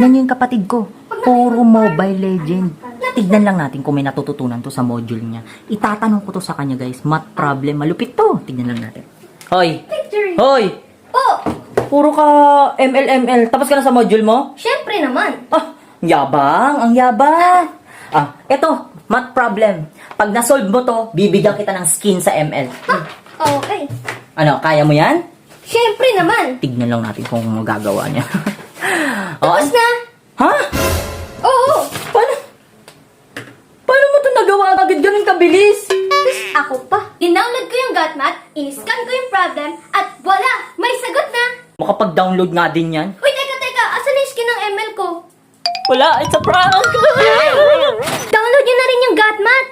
Tignan niyo yung kapatid ko. Puro Mobile Legend. Tignan lang natin kung may natututunan to sa module niya. Itatanong ko to sa kanya, guys. Math problem. Malupit to. Tignan lang natin. Hoy! Hoy! Oh, Puro ka ML. Tapos ka na sa module mo? syempre naman. Ah, yabang. Ang yabang. Ah, eto. Math problem. Pag na-solve mo to, bibigyan kita ng skin sa ML. Okay. Ano, kaya mo yan? Syempre naman. Tignan lang natin kung magagawa niya. Tapos na. Ha? Oo. Paano mo ito nagawa agad ganun kabilis? Ako pa. Dinownload ko yung GotMath, in-scan ko yung problem, at wala! May sagot na! Makapag-download nga din yan. Uy, teka! Asan na yung skin ng ML ko? Wala, it's a prank! Download nyo na rin yung GotMath!